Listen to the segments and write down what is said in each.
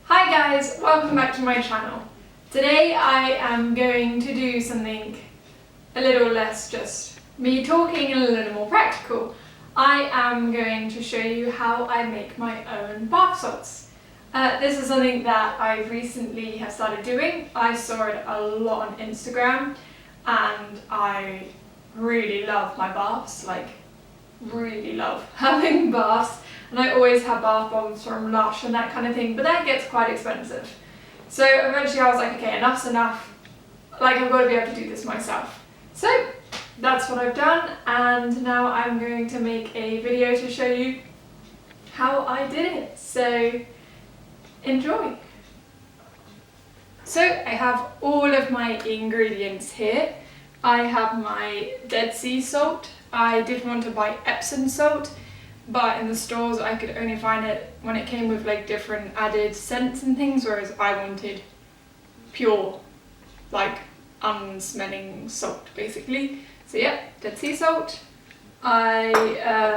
Hi guys, welcome back to my channel. Today I am going to do something a little less just me talking and a little more practical. I am going to show you how I make my own bath salts. This is something that I recently have started doing. I saw it a lot on Instagram and I really love my baths, really love having baths, and I always have bath bombs from Lush and that kind of thing, but that gets quite expensive. So eventually I was like, okay, enough's enough, I've got to be able to do this myself. So that's what I've done, and now I'm going to make a video to show you how I did it. So enjoy! So I have all of my ingredients here. I have my Dead Sea salt. I did want to buy Epsom salt, but in the stores I could only find it when it came with different added scents and things, whereas I wanted pure, unsmelling salt basically. So yeah, Dead Sea salt. I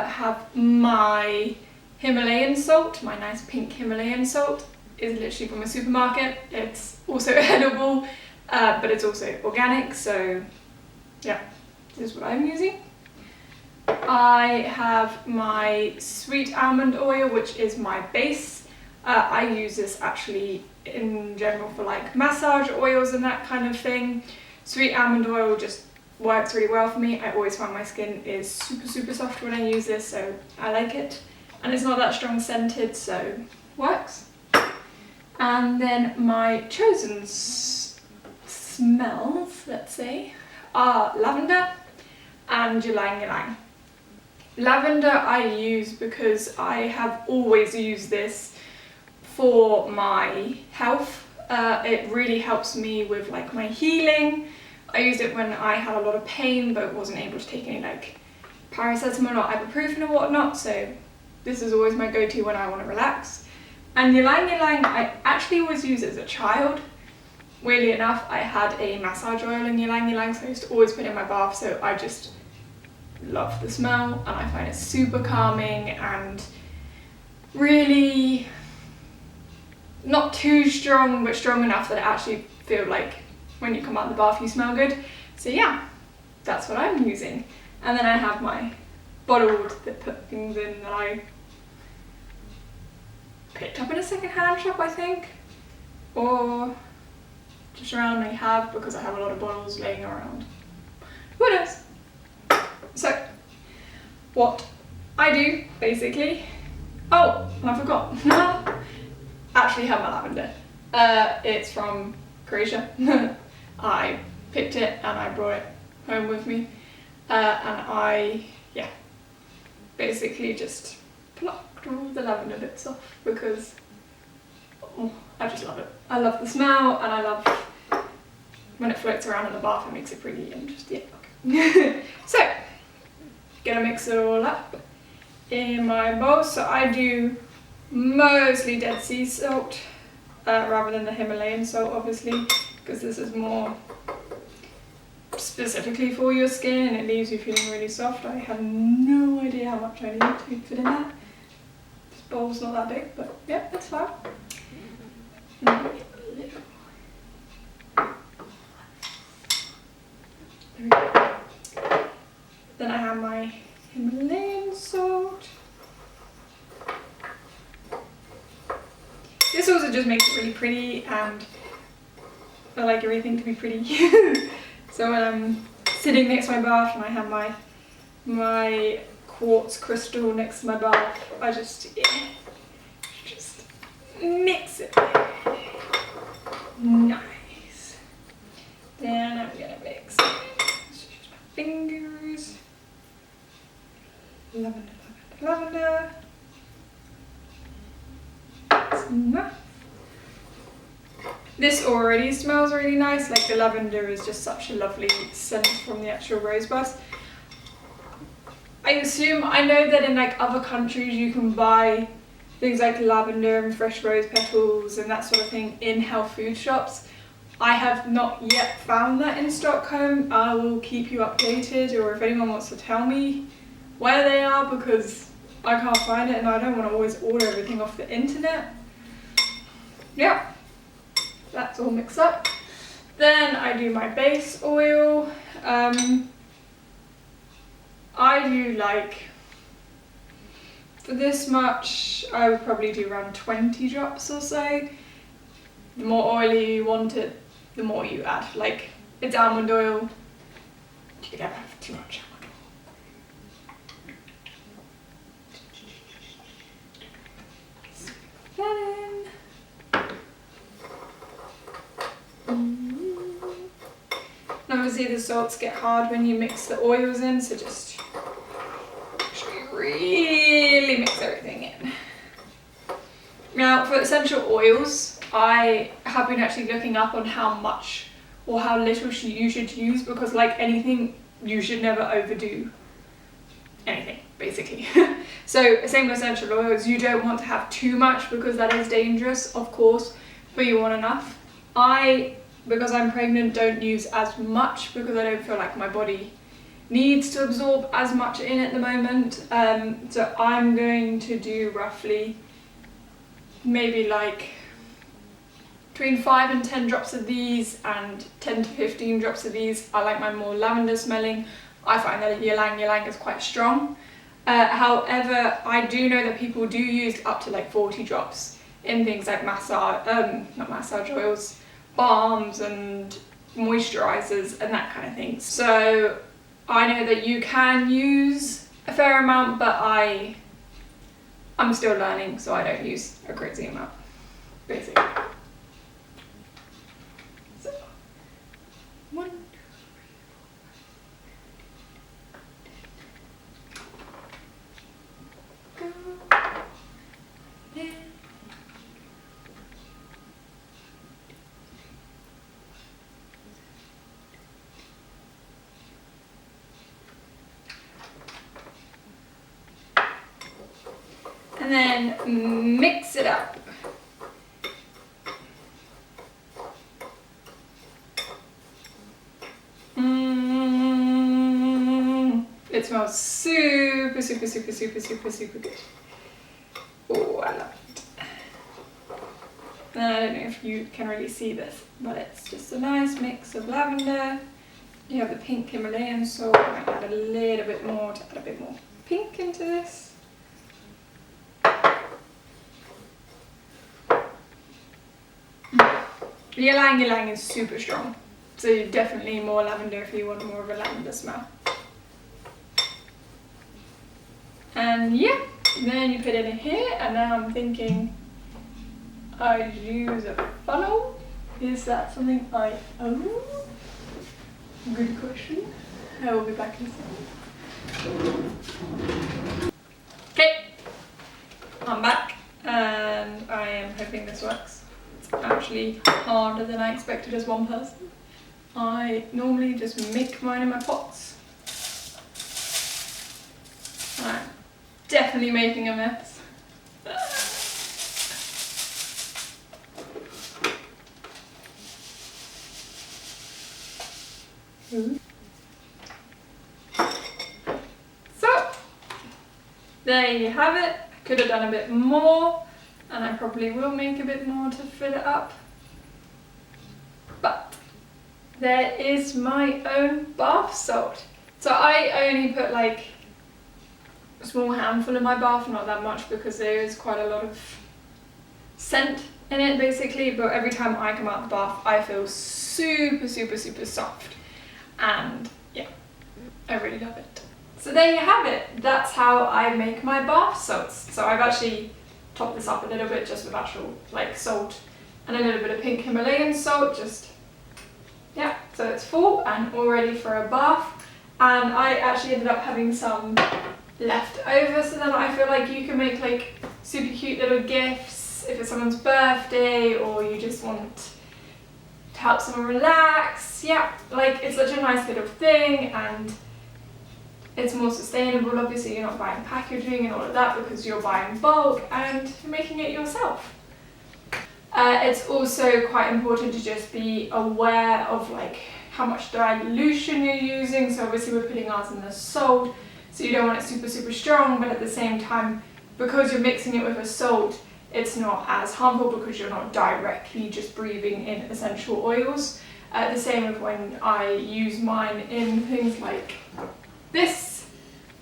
have my Himalayan salt, my nice pink Himalayan salt. Is literally from a supermarket. It's also edible, but it's also organic, so yeah, this is what I'm using. I have my sweet almond oil, which is my base. I use this actually in general for massage oils and that kind of thing. Sweet almond oil just works really well for me. I always find my skin is super soft when I use this, so I like it. And it's not that strong scented, so works. And then my chosen smells, let's say, are lavender and ylang ylang. Lavender I use because I have always used this for my health. It really helps me with my healing. I used it when I had a lot of pain but wasn't able to take any paracetamol or ibuprofen or whatnot, so this is always my go-to when I want to relax. And ylang ylang I actually always used as a child. Weirdly enough, I had a massage oil in ylang ylang, so I used to always put it in my bath, so I just love the smell and I find it super calming and really not too strong, but strong enough that it actually feels like when you come out of the bath you smell good. So yeah, that's what I'm using. And then I have my bottle that put things in that I picked up in a second-hand shop, I think, or just randomly have because I have a lot of bottles laying around. Who knows? So, what I do basically, oh, and I forgot, actually have my lavender. It's from Croatia. I picked it and I brought it home with me, and I, basically just plucked all the lavender bits off because I just love it. I love the smell and I love when it floats around in the bath. It makes it pretty and just, yeah, okay. So, gonna mix it all up in my bowl. So I do mostly Dead Sea salt rather than the Himalayan salt, obviously, because this is more specifically for your skin and it leaves you feeling really soft. I have no idea how much I need to fit in that. This bowl's not that big, but yeah, that's fine. There we go. Then I have my Himalayan salt. This also just makes it really pretty, and I like everything to be pretty. So when I'm sitting next to my bath and I have my quartz crystal next to my bath, I just mix it. Nice. Then I'm gonna mix it. Just use my fingers. Lavender, lavender, lavender. That's enough. This already smells really nice. The lavender is just such a lovely scent from the actual rosebuds. I know that in other countries you can buy things like lavender and fresh rose petals and that sort of thing in health food shops. I have not yet found that in Stockholm. I will keep you updated, or if anyone wants to tell me where they are, because I can't find it and I don't want to always order everything off the internet. yeah, that's all mixed up. Then I do my base oil. I do like, for this much, I would probably do around 20 drops or so. The more oily you want it, the more you add. Like, it's almond oil, you can never have too much almond oil. And obviously the salts get hard when you mix the oils in, so just make sure you really mix everything in. Now for essential oils, I have been actually looking up on how much or how little you should use, because like anything, you should never overdo anything, basically. So same with essential oils, you don't want to have too much because that is dangerous, of course, but you want enough. Because I'm pregnant, don't use as much because I don't feel like my body needs to absorb as much in at the moment. So I'm going to do roughly maybe like between 5 and 10 drops of these and 10 to 15 drops of these. I like mine more lavender smelling. I find that ylang ylang is quite strong. However, I do know that people do use up to like 40 drops in things like not massage oils, balms and moisturizers and that kind of thing. So I know that you can use a fair amount, but I'm still learning, so I don't use a crazy amount, basically. So, 1, 2, 3, 4, 5. Go. There. And then mix it up. It smells super, super, super, super, super, super good. Oh, I love it. And I don't know if you can really see this, but it's just a nice mix of lavender. You have the pink Himalayan salt. I might add a little bit more to add a bit more pink into this. Ylang ylang is super strong, so you definitely need more lavender if you want more of a lavender smell. And yeah, then you put it in here, and now I'm thinking I'd use a funnel. Is that something I own? Good question. I will be back in a second. Okay, I'm back, and I am hoping this works. Actually harder than I expected as one person. I normally just make mine in my pots. I'm definitely making a mess. So, there you have it. I could have done a bit more, and I probably will make a bit more to fill it up. But there is my own bath salt. So I only put like a small handful in my bath, not that much because there is quite a lot of scent in it basically, but every time I come out of the bath I feel super, super, super soft. And yeah, I really love it. So there you have it. That's how I make my bath salts. So I've actually top this up a little bit just with actual like salt and a little bit of pink Himalayan salt, just yeah, so it's full and all ready for a bath. And I actually ended up having some left over, so then I feel like you can make like super cute little gifts if it's someone's birthday or you just want to help someone relax. Yeah, like it's such a nice little thing, and it's more sustainable. Obviously you're not buying packaging and all of that because you're buying bulk and you're making it yourself. It's also quite important to just be aware of like how much dilution you're using. So obviously we're putting ours in the salt, so you don't want it super, super strong, but at the same time, because you're mixing it with a salt, it's not as harmful because you're not directly just breathing in essential oils. The same with when I use mine in things like this.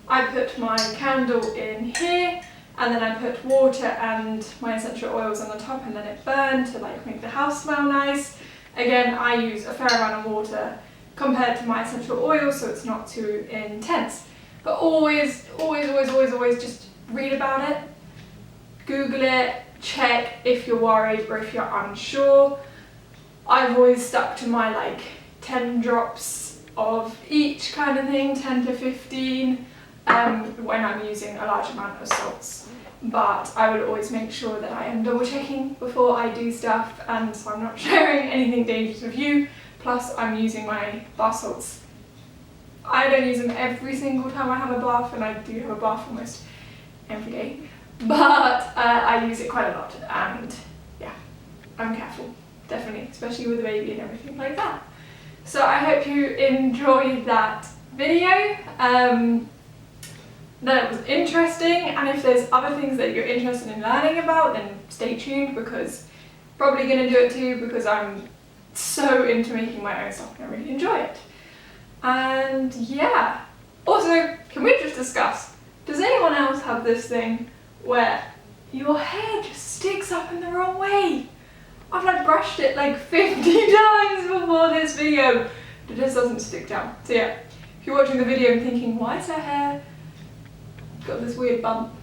I put my candle in here, and then I put water and my essential oils on the top, and let it burn to like make the house smell nice. Again, I use a fair amount of water compared to my essential oil, so it's not too intense. But always just read about it, Google it, check if you're worried or if you're unsure. I've always stuck to my like 10 drops of each kind of thing, 10 to 15, when I'm using a large amount of salts. But I would always make sure that I am double checking before I do stuff, and so I'm not sharing anything dangerous with you. Plus I'm using my bath salts. I don't use them every single time I have a bath, and I do have a bath almost every day. But I use it quite a lot, and yeah, I'm careful, definitely, especially with the baby and everything like that. So I hope you enjoyed that video. That it was interesting, and if there's other things that you're interested in learning about, then stay tuned, because probably going to do it too, because I'm so into making my own stuff and I really enjoy it. And yeah, also, can we just discuss, does anyone else have this thing where your hair just sticks up in the wrong way? I've like brushed it like 50 times before this video, it just doesn't stick down. So yeah, if you're watching the video and thinking, why is her hair got this weird bump?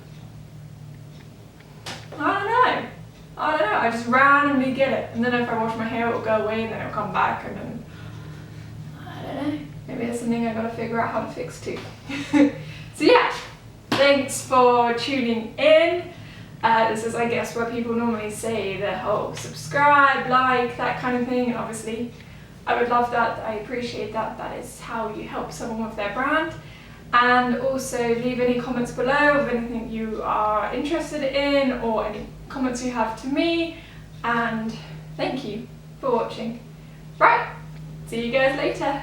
I don't know, I just randomly get it, and then if I wash my hair it'll go away and then it'll come back, and then, I don't know, maybe it's something I gotta figure out how to fix too. So yeah, thanks for tuning in. This is, I guess, where people normally say the whole subscribe, like, that kind of thing, and obviously I would love that, I appreciate that, that is how you help someone with their brand. And also leave any comments below of anything you are interested in, or any comments you have to me, and thank you for watching. Right, see you guys later.